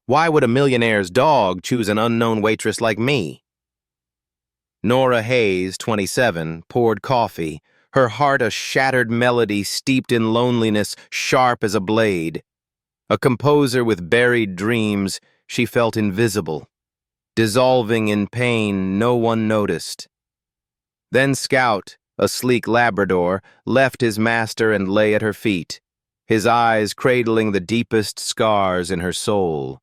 Why would a millionaire's dog choose an unknown waitress like me? Nora Hayes, 27, poured coffee, her heart a shattered melody steeped in loneliness, sharp as a blade. A composer with buried dreams, she felt invisible. Dissolving in pain, no one noticed. Then Scout, a sleek Labrador, left his master and lay at her feet, his eyes cradling the deepest scars in her soul.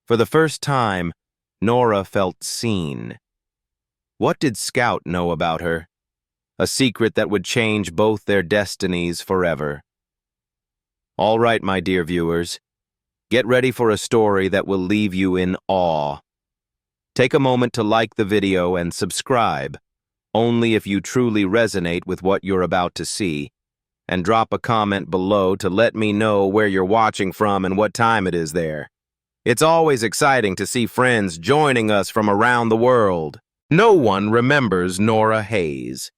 For the first time, Nora felt seen. What did Scout know about her? A secret that would change both their destinies forever. All right, my dear viewers, get ready for a story that will leave you in awe. Take a moment to like the video and subscribe, only if you truly resonate with what you're about to see, and drop a comment below to let me know where you're watching from and what time it is there. It's always exciting to see friends joining us from around the world. No one remembers Nora Hayes.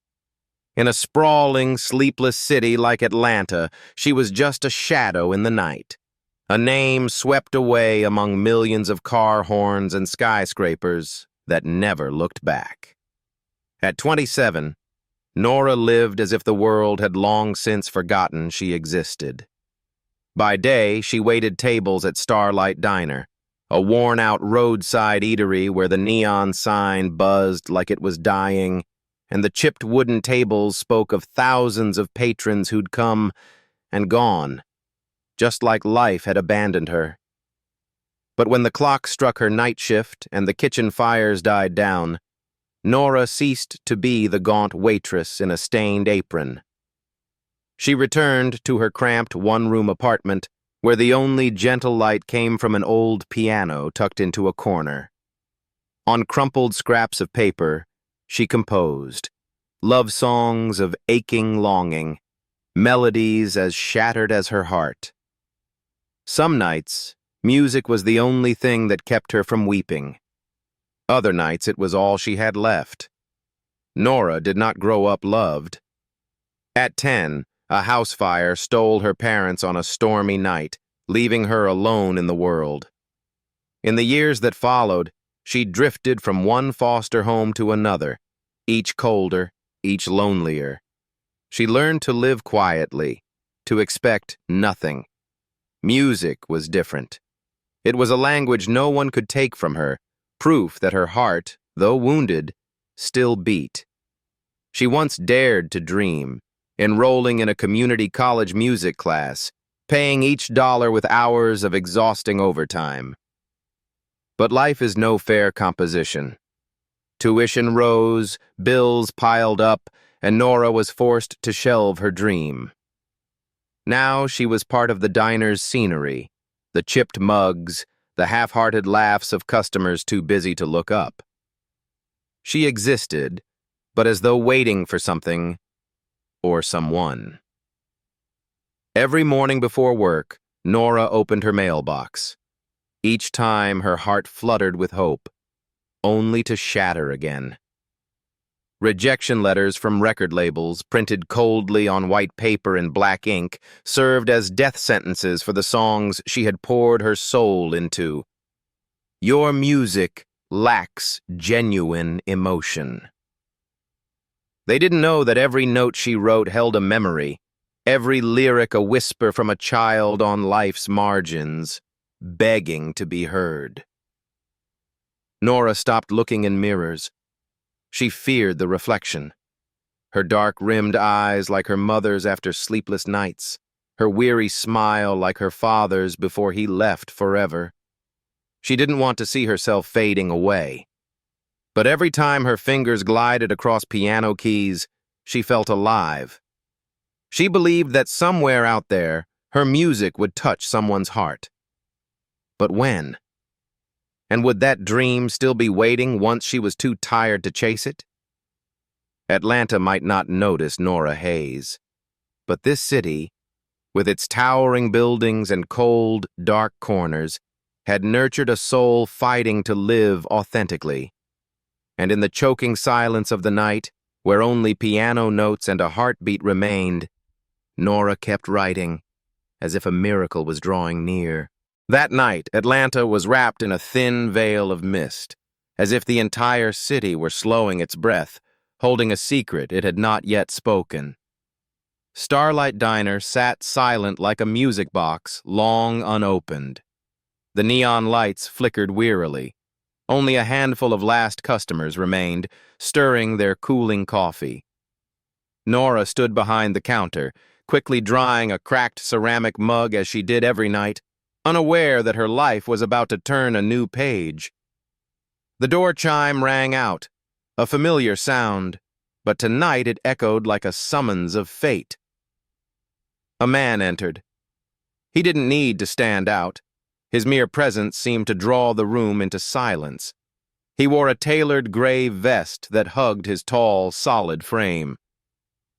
In a sprawling, sleepless city like Atlanta, she was just a shadow in the night. A name swept away among millions of car horns and skyscrapers that never looked back. At 27, Nora lived as if the world had long since forgotten she existed. By day, she waited tables at Starlight Diner, a worn-out roadside eatery where the neon sign buzzed like it was dying, and the chipped wooden tables spoke of thousands of patrons who'd come and gone, just like life had abandoned her. But when the clock struck her night shift and the kitchen fires died down, Nora ceased to be the gaunt waitress in a stained apron. She returned to her cramped one-room apartment, where the only gentle light came from an old piano tucked into a corner. On crumpled scraps of paper, she composed love songs of aching longing, melodies as shattered as her heart. Some nights, music was the only thing that kept her from weeping. Other nights, it was all she had left. Nora did not grow up loved. At 10, a house fire stole her parents on a stormy night, leaving her alone in the world. In the years that followed, she drifted from one foster home to another, each colder, each lonelier. She learned to live quietly, to expect nothing. Music was different. It was a language no one could take from her, proof that her heart, though wounded, still beat. She once dared to dream, enrolling in a community college music class, paying each dollar with hours of exhausting overtime. But life is no fair composition. Tuition rose, bills piled up, and Nora was forced to shelve her dream. Now she was part of the diner's scenery, the chipped mugs, the half-hearted laughs of customers too busy to look up. She existed, but as though waiting for something or someone. Every morning before work, Nora opened her mailbox. Each time her heart fluttered with hope, only to shatter again. Rejection letters from record labels, printed coldly on white paper in black ink, served as death sentences for the songs she had poured her soul into. Your music lacks genuine emotion. They didn't know that every note she wrote held a memory, every lyric a whisper from a child on life's margins, begging to be heard. Nora stopped looking in mirrors. She feared the reflection. Her dark-rimmed eyes like her mother's after sleepless nights, her weary smile like her father's before he left forever. She didn't want to see herself fading away. But every time her fingers glided across piano keys, she felt alive. She believed that somewhere out there, her music would touch someone's heart. But when? And would that dream still be waiting once she was too tired to chase it? Atlanta might not notice Nora Hayes, but this city, with its towering buildings and cold, dark corners, had nurtured a soul fighting to live authentically. And in the choking silence of the night, where only piano notes and a heartbeat remained, Nora kept writing, as if a miracle was drawing near. That night, Atlanta was wrapped in a thin veil of mist, as if the entire city were slowing its breath, holding a secret it had not yet spoken. Starlight Diner sat silent like a music box, long unopened. The neon lights flickered wearily. Only a handful of last customers remained, stirring their cooling coffee. Nora stood behind the counter, quickly drying a cracked ceramic mug as she did every night, unaware that her life was about to turn a new page. The door chime rang out, a familiar sound, but tonight it echoed like a summons of fate. A man entered. He didn't need to stand out. His mere presence seemed to draw the room into silence. He wore a tailored gray vest that hugged his tall, solid frame.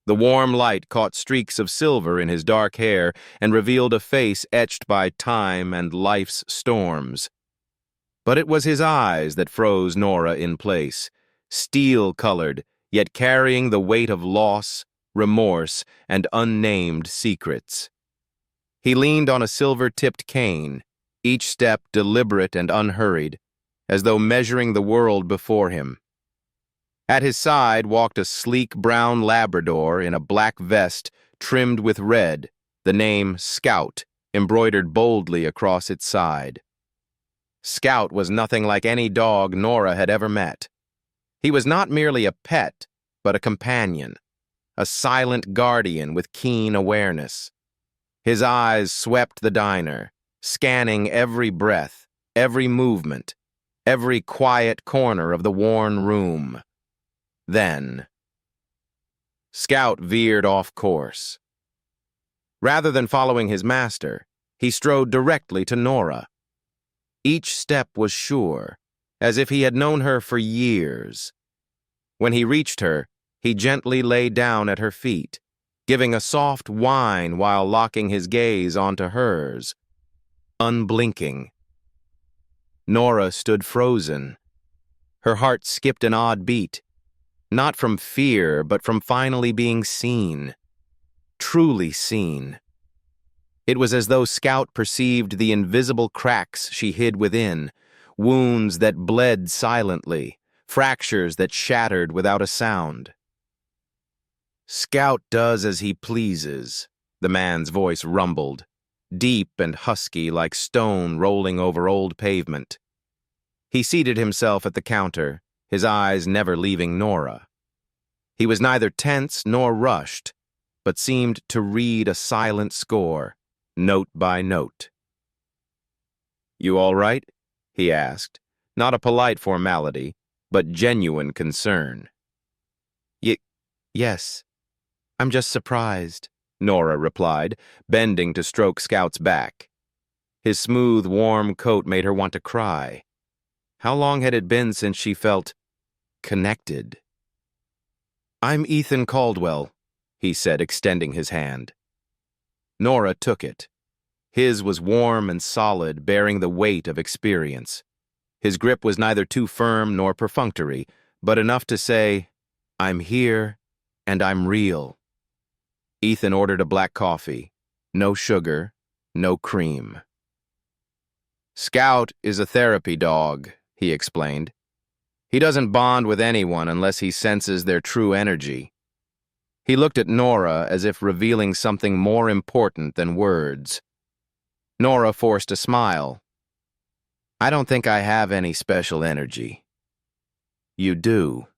The warm light caught streaks of silver in his dark hair and revealed a face etched by time and life's storms. But it was his eyes that froze Nora in place, steel-colored, yet carrying the weight of loss, remorse, and unnamed secrets. He leaned on a silver-tipped cane, each step deliberate and unhurried, as though measuring the world before him. At his side walked a sleek brown Labrador in a black vest trimmed with red, the name Scout embroidered boldly across its side. Scout was nothing like any dog Nora had ever met. He was not merely a pet, but a companion, a silent guardian with keen awareness. His eyes swept the diner, scanning every breath, every movement, every quiet corner of the worn room. Then, Scout veered off course. Rather than following his master, he strode directly to Nora. Each step was sure, as if he had known her for years. When he reached her, he gently lay down at her feet, giving a soft whine while locking his gaze onto hers, unblinking. Nora stood frozen. Her heart skipped an odd beat, not from fear, but from finally being seen, truly seen. It was as though Scout perceived the invisible cracks she hid within, wounds that bled silently, fractures that shattered without a sound. "Scout does as he pleases," the man's voice rumbled, deep and husky like stone rolling over old pavement. He seated himself at the counter, his eyes never leaving Nora. He was neither tense nor rushed, but seemed to read a silent score, note by note. "You all right?" he asked, not a polite formality, but genuine concern. Yes. I'm just surprised," Nora replied, bending to stroke Scout's back. His smooth, warm coat made her want to cry. How long had it been since she felt connected? "I'm Ethan Caldwell," he said, extending his hand. Nora took it. His was warm and solid, bearing the weight of experience. His grip was neither too firm nor perfunctory, but enough to say, "I'm here, and I'm real." Ethan ordered a black coffee. No sugar, no cream. "Scout is a therapy dog," he explained. "He doesn't bond with anyone unless he senses their true energy." He looked at Nora as if revealing something more important than words. Nora forced a smile. "I don't think I have any special energy." "You do,"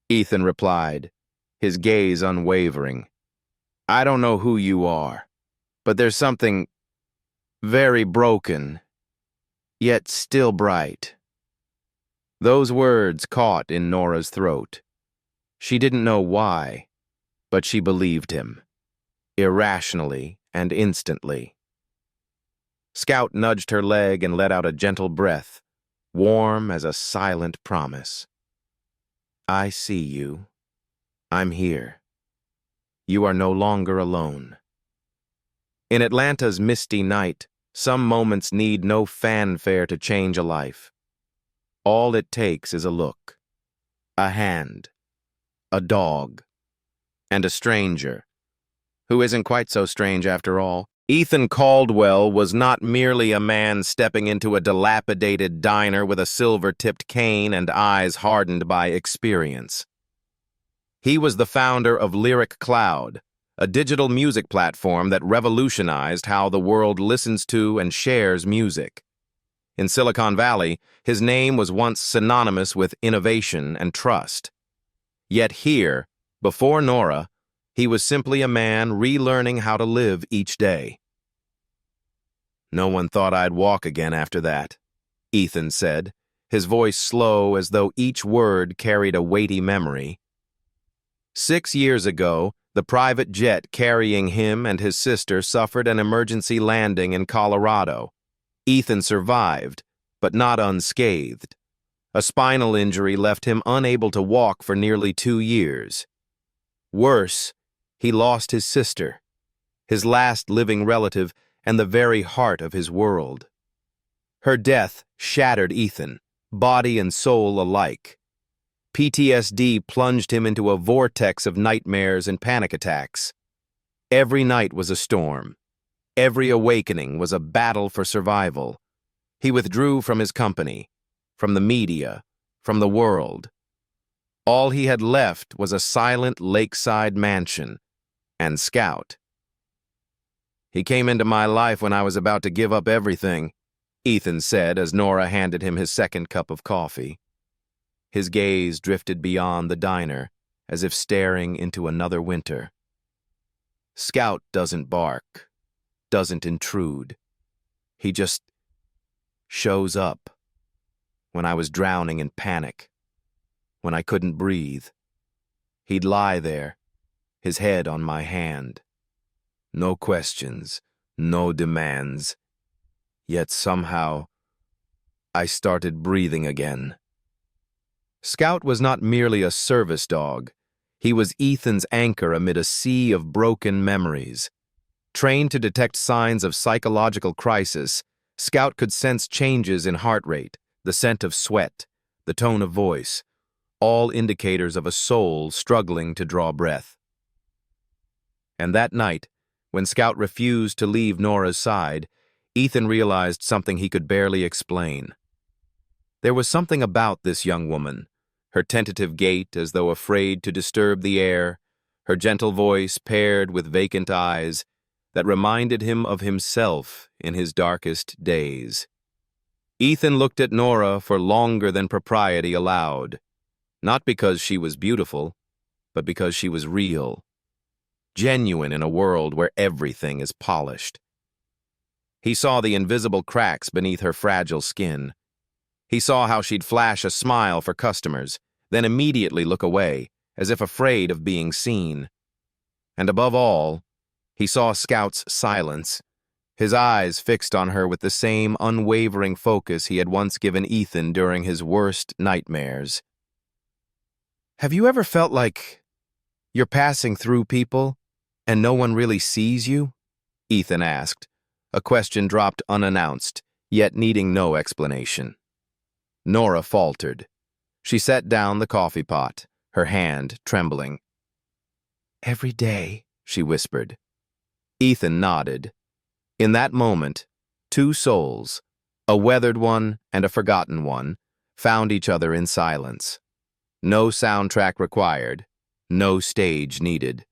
Ethan replied, his gaze unwavering. "I don't know who you are, but there's something very broken, yet still bright." Those words caught in Nora's throat. She didn't know why, but she believed him, irrationally and instantly. Scout nudged her leg and let out a gentle breath, warm as a silent promise. "I see you. I'm here. You are no longer alone." In Atlanta's misty night, some moments need no fanfare to change a life. All it takes is a look, a hand, a dog, and a stranger, who isn't quite so strange after all. Ethan Caldwell was not merely a man stepping into a dilapidated diner with a silver-tipped cane and eyes hardened by experience. He was the founder of Lyric Cloud, a digital music platform that revolutionized how the world listens to and shares music. In Silicon Valley, his name was once synonymous with innovation and trust. Yet here, before Nora, he was simply a man relearning how to live each day. "No one thought I'd walk again after that," Ethan said, his voice slow as though each word carried a weighty memory. 6 years ago, the private jet carrying him and his sister suffered an emergency landing in Colorado. Ethan survived, but not unscathed. A spinal injury left him unable to walk for nearly 2 years. Worse, he lost his sister, his last living relative and the very heart of his world. Her death shattered Ethan, body and soul alike. PTSD plunged him into a vortex of nightmares and panic attacks. Every night was a storm. Every awakening was a battle for survival. He withdrew from his company, from the media, from the world. All he had left was a silent lakeside mansion and Scout. "He came into my life when I was about to give up everything," Ethan said as Nora handed him his second cup of coffee. His gaze drifted beyond the diner, as if staring into another winter. "Scout doesn't bark, doesn't intrude. He just shows up. When I was drowning in panic, when I couldn't breathe, he'd lie there, his head on my hand. No questions, no demands. Yet somehow, I started breathing again." Scout was not merely a service dog. He was Ethan's anchor amid a sea of broken memories. Trained to detect signs of psychological crisis, Scout could sense changes in heart rate, the scent of sweat, the tone of voice, all indicators of a soul struggling to draw breath. And that night, when Scout refused to leave Nora's side, Ethan realized something he could barely explain. There was something about this young woman, her tentative gait as though afraid to disturb the air, her gentle voice paired with vacant eyes, that reminded him of himself in his darkest days. Ethan looked at Nora for longer than propriety allowed, not because she was beautiful, but because she was real, genuine in a world where everything is polished. He saw the invisible cracks beneath her fragile skin. He saw how she'd flash a smile for customers, then immediately look away, as if afraid of being seen. And above all, he saw Scout's silence, his eyes fixed on her with the same unwavering focus he had once given Ethan during his worst nightmares. "Have you ever felt like you're passing through people and no one really sees you?" Ethan asked, a question dropped unannounced, yet needing no explanation. Nora faltered. She set down the coffee pot, her hand trembling. "Every day," she whispered. Ethan nodded. In that moment, two souls, a weathered one and a forgotten one, found each other in silence. No soundtrack required, no stage needed.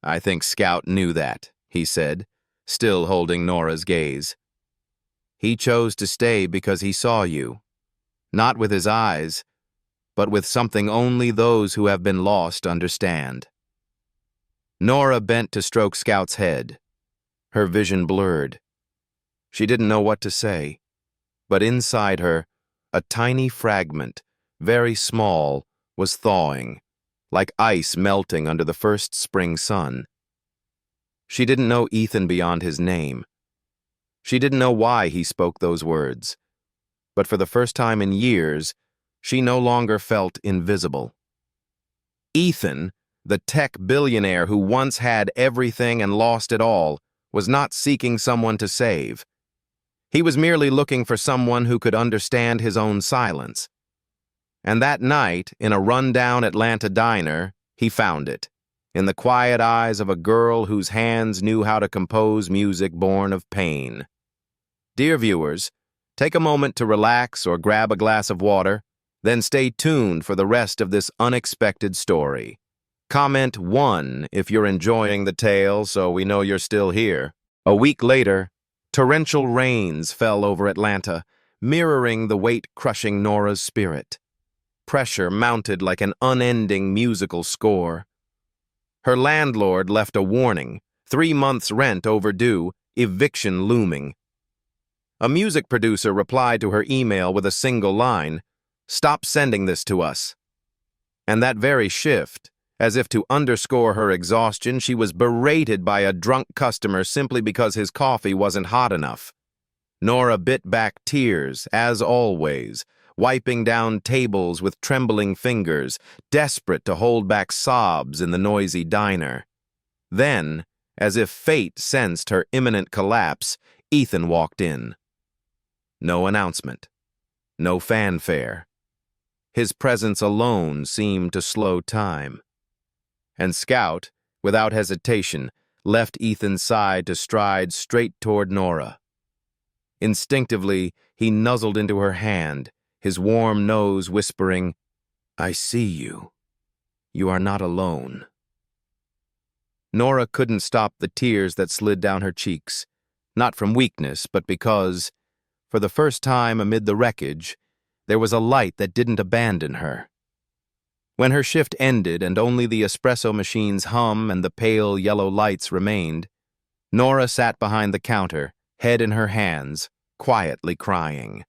"I think Scout knew that," he said, still holding Nora's gaze. "He chose to stay because he saw you, not with his eyes, but with something only those who have been lost understand." Nora bent to stroke Scout's head. Her vision blurred. She didn't know what to say, but inside her, a tiny fragment, very small, was thawing, like ice melting under the first spring sun. She didn't know Ethan beyond his name. She didn't know why he spoke those words, but for the first time in years, she no longer felt invisible. Ethan, the tech billionaire who once had everything and lost it all, was not seeking someone to save. He was merely looking for someone who could understand his own silence. And that night, in a rundown Atlanta diner, he found it. in the quiet eyes of a girl whose hands knew how to compose music born of pain. Dear viewers, take a moment to relax or grab a glass of water, then stay tuned for the rest of this unexpected story. Comment 1 if you're enjoying the tale so we know you're still here. A week later, torrential rains fell over Atlanta, mirroring the weight-crushing Nora's spirit. Pressure mounted like an unending musical score. Her landlord left a warning, 3 months' rent overdue, eviction looming. A music producer replied to her email with a single line, "Stop sending this to us." And that very shift, as if to underscore her exhaustion, she was berated by a drunk customer simply because his coffee wasn't hot enough. Nora bit back tears, as always, wiping down tables with trembling fingers, desperate to hold back sobs in the noisy diner. Then, as if fate sensed her imminent collapse, Ethan walked in. No announcement. No fanfare. His presence alone seemed to slow time. And Scout, without hesitation, left Ethan's side to stride straight toward Nora. Instinctively, he nuzzled into her hand, his warm nose whispering, "I see you. You are not alone." Nora couldn't stop the tears that slid down her cheeks, not from weakness, but because, for the first time amid the wreckage, there was a light that didn't abandon her. When her shift ended and only the espresso machine's hum and the pale yellow lights remained, Nora sat behind the counter, head in her hands, quietly crying.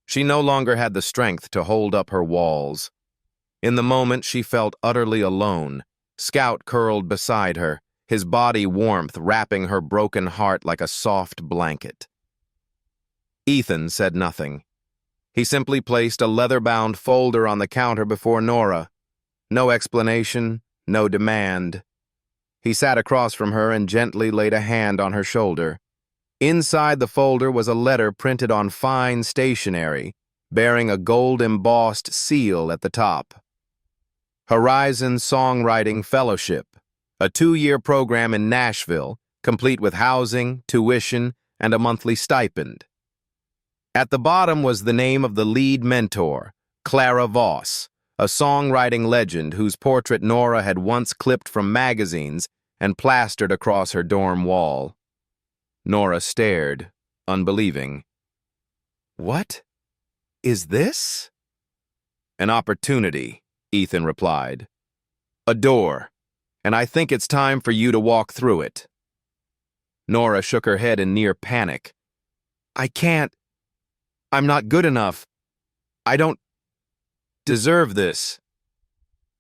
She no longer had the strength to hold up her walls. In the moment, she felt utterly alone. Scout curled beside her, his body warmth wrapping her broken heart like a soft blanket. Ethan said nothing. He simply placed a leather-bound folder on the counter before Nora. No explanation, no demand. He sat across from her and gently laid a hand on her shoulder. Inside the folder was a letter printed on fine stationery, bearing a gold-embossed seal at the top. Horizon Songwriting Fellowship, a 2-year program in Nashville, complete with housing, tuition, and a monthly stipend. At the bottom was the name of the lead mentor, Clara Voss, a songwriting legend whose portrait Nora had once clipped from magazines and plastered across her dorm wall. Nora stared, unbelieving. "What is this?" "An opportunity," Ethan replied. "A door, and I think it's time for you to walk through it." Nora shook her head in near panic. "I can't. I'm not good enough. I don't deserve this."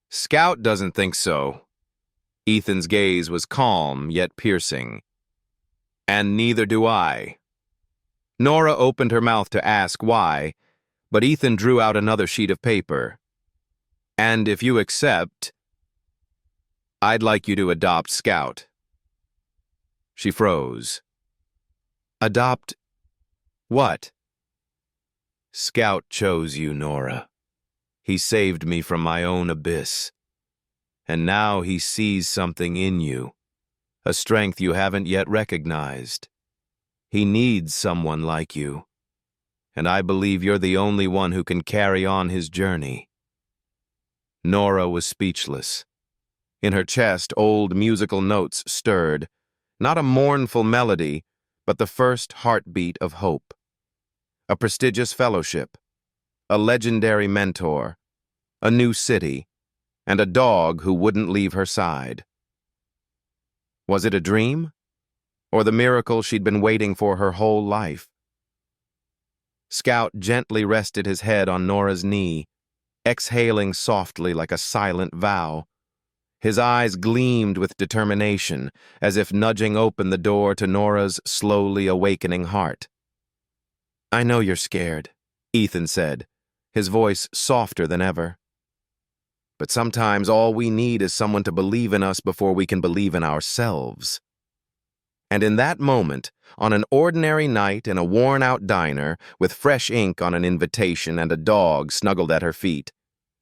"Scout doesn't think so." Ethan's gaze was calm yet piercing. "And neither do I." Nora opened her mouth to ask why, but Ethan drew out another sheet of paper. "And if you accept, I'd like you to adopt Scout." She froze. "Adopt what?" "Scout chose you, Nora. He saved me from my own abyss. And now he sees something in you, a strength you haven't yet recognized. He needs someone like you, and I believe you're the only one who can carry on his journey." Nora was speechless. In her chest, old musical notes stirred, not a mournful melody, but the first heartbeat of hope. A prestigious fellowship, a legendary mentor, a new city, and a dog who wouldn't leave her side. Was it a dream, or the miracle she'd been waiting for her whole life? Scout gently rested his head on Nora's knee, exhaling softly like a silent vow. His eyes gleamed with determination, as if nudging open the door to Nora's slowly awakening heart. "I know you're scared," Ethan said, his voice softer than ever. "But sometimes all we need is someone to believe in us before we can believe in ourselves." And in that moment, on an ordinary night in a worn-out diner, with fresh ink on an invitation and a dog snuggled at her feet,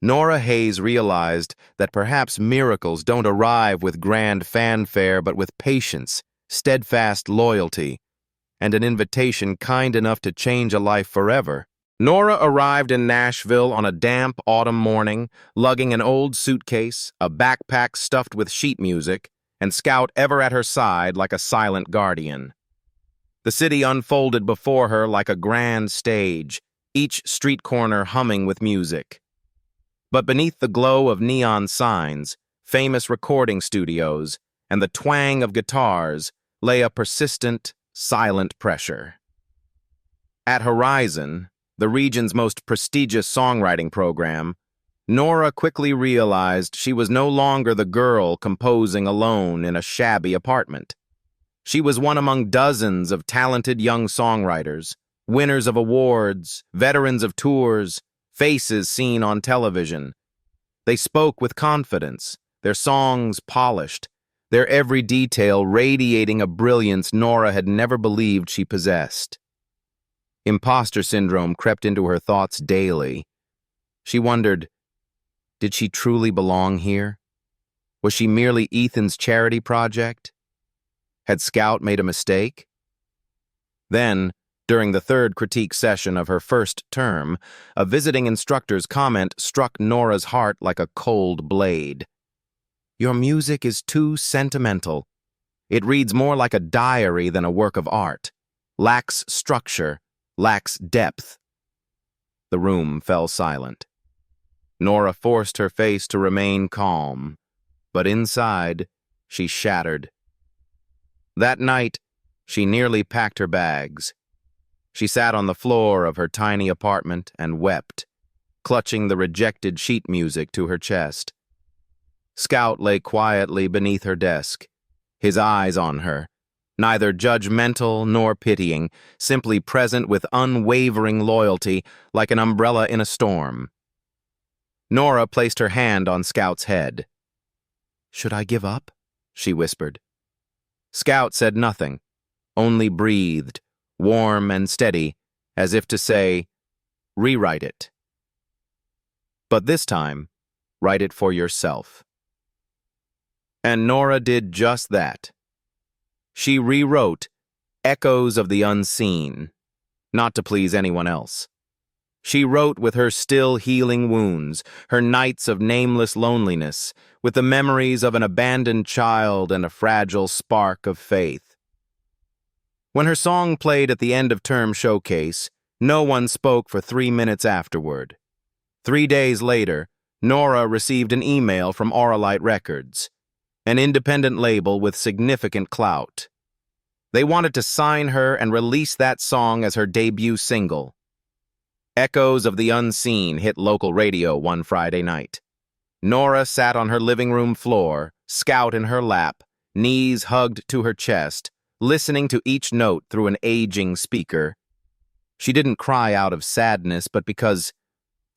Nora Hayes realized that perhaps miracles don't arrive with grand fanfare but with patience, steadfast loyalty, and an invitation kind enough to change a life forever. Nora arrived in Nashville on a damp autumn morning, lugging an old suitcase, a backpack stuffed with sheet music, and Scout ever at her side like a silent guardian. The city unfolded before her like a grand stage, each street corner humming with music. But beneath the glow of neon signs, famous recording studios, and the twang of guitars lay a persistent, silent pressure. At Horizon, the region's most prestigious songwriting program, Nora quickly realized she was no longer the girl composing alone in a shabby apartment. She was one among dozens of talented young songwriters, winners of awards, veterans of tours, faces seen on television. They spoke with confidence, their songs polished, their every detail radiating a brilliance Nora had never believed she possessed. Imposter syndrome crept into her thoughts daily. She wondered, did she truly belong here? Was she merely Ethan's charity project? Had Scout made a mistake? Then, during the third critique session of her first term, a visiting instructor's comment struck Nora's heart like a cold blade. "Your music is too sentimental. It reads more like a diary than a work of art. Lacks structure, lacks depth." The room fell silent. Nora forced her face to remain calm, but inside, she shattered. That night, she nearly packed her bags. She sat on the floor of her tiny apartment and wept, clutching the rejected sheet music to her chest. Scout lay quietly beneath her desk, his eyes on her, neither judgmental nor pitying, simply present with unwavering loyalty like an umbrella in a storm. Nora placed her hand on Scout's head. "Should I give up?" she whispered. Scout said nothing, only breathed, warm and steady, as if to say, "Rewrite it. But this time, write it for yourself." And Nora did just that. She rewrote Echoes of the Unseen, not to please anyone else. She wrote with her still healing wounds, her nights of nameless loneliness, with the memories of an abandoned child and a fragile spark of faith. When her song played at the end of term showcase, no one spoke for 3 minutes afterward. 3 days later, Nora received an email from Auralite Records, an independent label with significant clout. They wanted to sign her and release that song as her debut single. Echoes of the Unseen hit local radio one Friday night. Nora sat on her living room floor, Scout in her lap, knees hugged to her chest, listening to each note through an aging speaker. She didn't cry out of sadness, but because,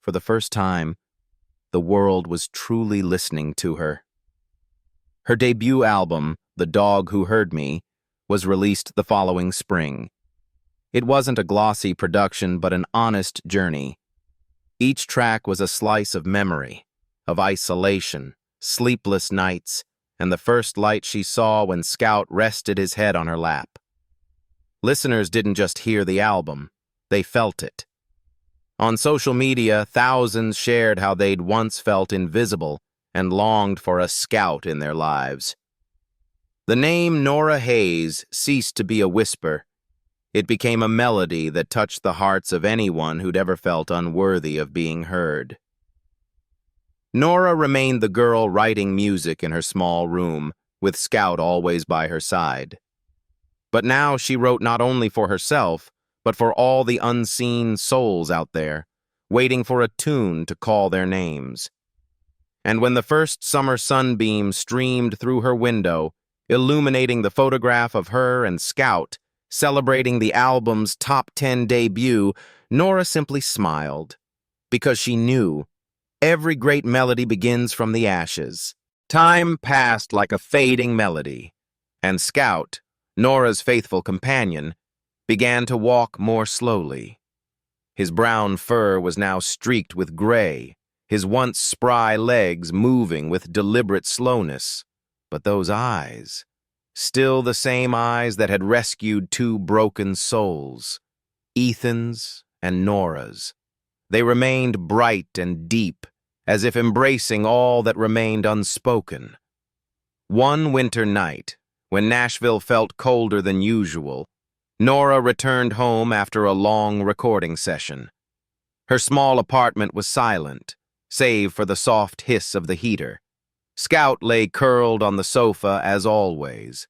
for the first time, the world was truly listening to her. Her debut album, The Dog Who Heard Me, was released the following spring. It wasn't a glossy production, but an honest journey. Each track was a slice of memory, of isolation, sleepless nights, and the first light she saw when Scout rested his head on her lap. Listeners didn't just hear the album, they felt it. On social media, thousands shared how they'd once felt invisible and longed for a Scout in their lives. The name Nora Hayes ceased to be a whisper. It became a melody that touched the hearts of anyone who'd ever felt unworthy of being heard. Nora remained the girl writing music in her small room, with Scout always by her side. But now she wrote not only for herself, but for all the unseen souls out there, waiting for a tune to call their names. And when the first summer sunbeam streamed through her window, illuminating the photograph of her and Scout, celebrating the album's top 10 debut, Nora simply smiled, because she knew every great melody begins from the ashes. Time passed like a fading melody, and Scout, Nora's faithful companion, began to walk more slowly. His brown fur was now streaked with gray, his once spry legs moving with deliberate slowness. But those eyes, still the same eyes that had rescued two broken souls, Ethan's and Nora's. They remained bright and deep, as if embracing all that remained unspoken. One winter night, when Nashville felt colder than usual, Nora returned home after a long recording session. Her small apartment was silent, save for the soft hiss of the heater. Scout lay curled on the sofa as always.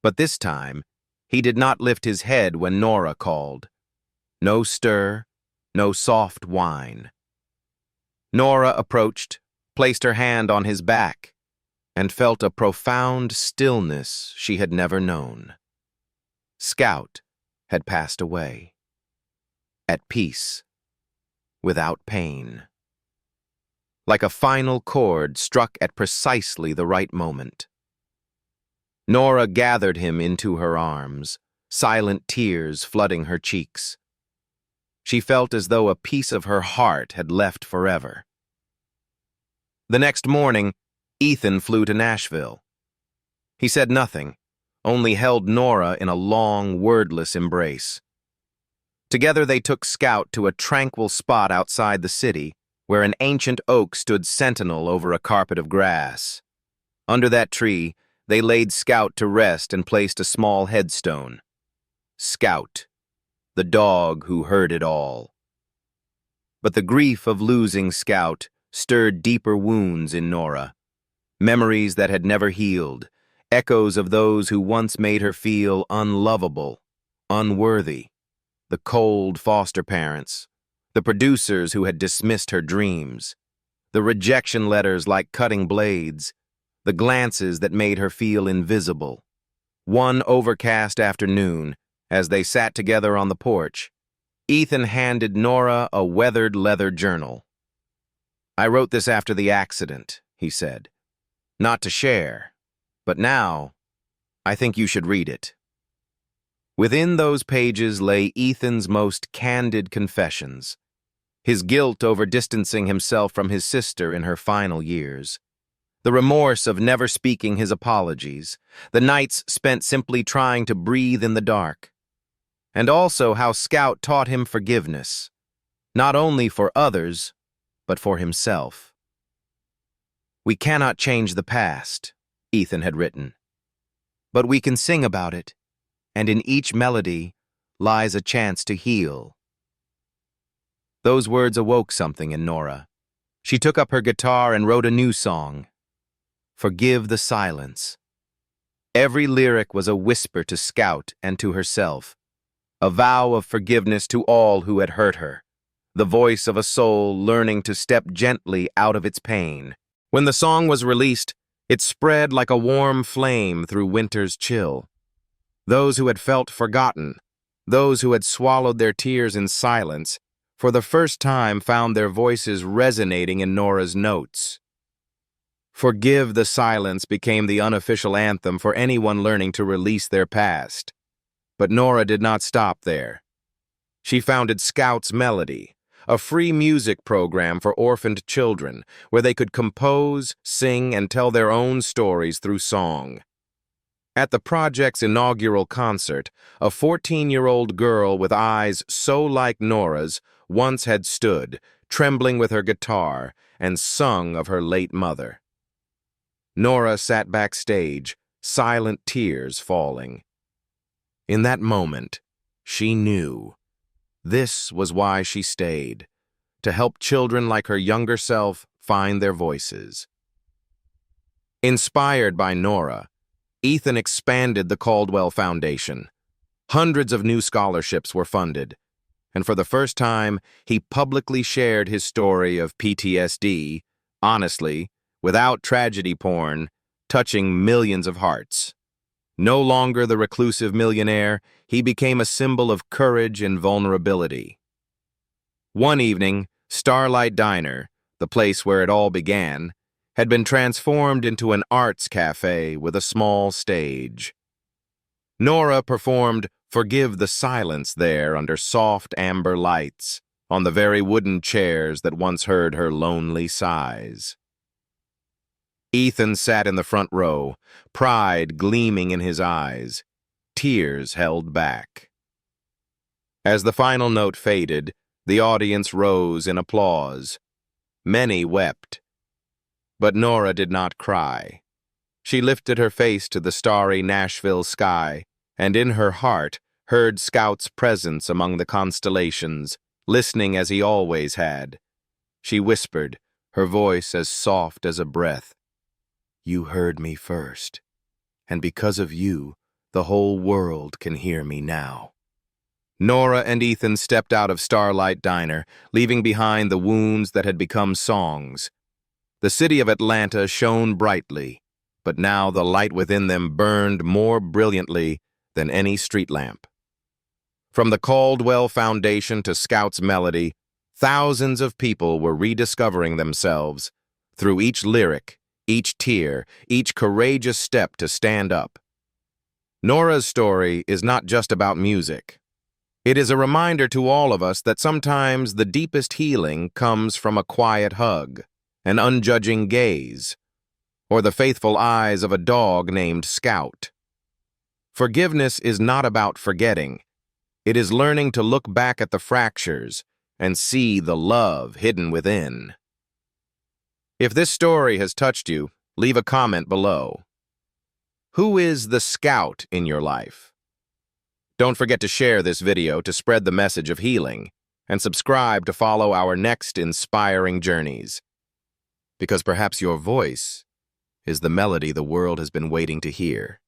But this time, he did not lift his head when Nora called. No stir, no soft whine. Nora approached, placed her hand on his back, and felt a profound stillness she had never known. Scout had passed away. At peace, without pain. Like a final chord struck at precisely the right moment. Nora gathered him into her arms, silent tears flooding her cheeks. She felt as though a piece of her heart had left forever. The next morning, Ethan flew to Nashville. He said nothing, only held Nora in a long, wordless embrace. Together they took Scout to a tranquil spot outside the city, where an ancient oak stood sentinel over a carpet of grass. Under that tree, they laid Scout to rest and placed a small headstone. Scout, the dog who heard it all. But the grief of losing Scout stirred deeper wounds in Nora. Memories that had never healed, echoes of those who once made her feel unlovable, unworthy. The cold foster parents, the producers who had dismissed her dreams, the rejection letters like cutting blades, the glances that made her feel invisible. One overcast afternoon, as they sat together on the porch, Ethan handed Nora a weathered leather journal. "I wrote this after the accident," he said. "Not to share, but now, I think you should read it." Within those pages lay Ethan's most candid confessions, his guilt over distancing himself from his sister in her final years, the remorse of never speaking his apologies, the nights spent simply trying to breathe in the dark, and also how Scout taught him forgiveness, not only for others, but for himself. "We cannot change the past," Ethan had written, "but we can sing about it, and in each melody lies a chance to heal." Those words awoke something in Nora. She took up her guitar and wrote a new song, "Forgive the Silence." Every lyric was a whisper to Scout and to herself, a vow of forgiveness to all who had hurt her, the voice of a soul learning to step gently out of its pain. When the song was released, it spread like a warm flame through winter's chill. Those who had felt forgotten, those who had swallowed their tears in silence, for the first time found their voices resonating in Nora's notes. "Forgive the Silence" became the unofficial anthem for anyone learning to release their past. But Nora did not stop there. She founded Scout's Melody, a free music program for orphaned children, where they could compose, sing, and tell their own stories through song. At the project's inaugural concert, a 14-year-old girl with eyes so like Nora's once had stood, trembling with her guitar, and sung of her late mother. Nora sat backstage, silent tears falling. In that moment, she knew. This was why she stayed, to help children like her younger self find their voices. Inspired by Nora, Ethan expanded the Caldwell Foundation. Hundreds of new scholarships were funded, and for the first time, he publicly shared his story of PTSD, honestly, without tragedy porn, touching millions of hearts. No longer the reclusive millionaire, he became a symbol of courage and vulnerability. One evening, Starlight Diner, the place where it all began, had been transformed into an arts cafe with a small stage. Nora performed "Forgive the Silence" there under soft amber lights, on the very wooden chairs that once heard her lonely sighs. Ethan sat in the front row, pride gleaming in his eyes, tears held back. As the final note faded, the audience rose in applause. Many wept. But Nora did not cry. She lifted her face to the starry Nashville sky, and in her heart heard Scout's presence among the constellations, listening as he always had. She whispered, her voice as soft as a breath, "You heard me first, and because of you, the whole world can hear me now." Nora and Ethan stepped out of Starlight Diner, leaving behind the wounds that had become songs. The city of Atlanta shone brightly, but now the light within them burned more brilliantly than any street lamp. From the Caldwell Foundation to Scout's Melody, thousands of people were rediscovering themselves through each lyric, each tear, each courageous step to stand up. Nora's story is not just about music. It is a reminder to all of us that sometimes the deepest healing comes from a quiet hug, an unjudging gaze, or the faithful eyes of a dog named Scout. Forgiveness is not about forgetting. It is learning to look back at the fractures and see the love hidden within. If this story has touched you, leave a comment below. Who is the Scout in your life? Don't forget to share this video to spread the message of healing, and subscribe to follow our next inspiring journeys. Because perhaps your voice is the melody the world has been waiting to hear.